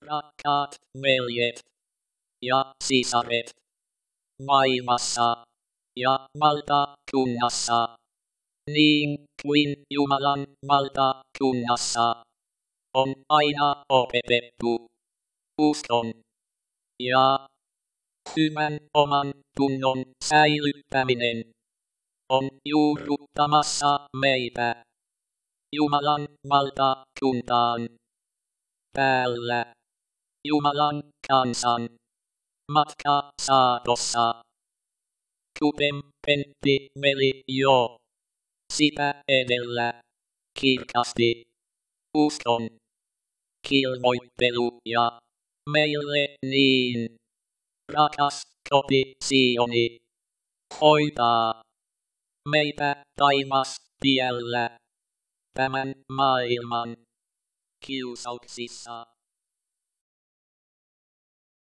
Rakkaat veljet ja sisaret, maailmassa ja valtakunnassa, niin kuin Jumalan valtakunnassa on aina opetettu, uskon ja hyvän oman tunnon säilyttäminen on juurruttamassa meitä Jumalan valtakuntaan. Täällä Jumalan kansan matka saatossa, kuten Pentti veli jo sitä edellä kirkasti, uskon kilvoittelu ja meille niin rakas koti Sioni hoitaa meitä taivastiellä tämän maailman kiusauksissa.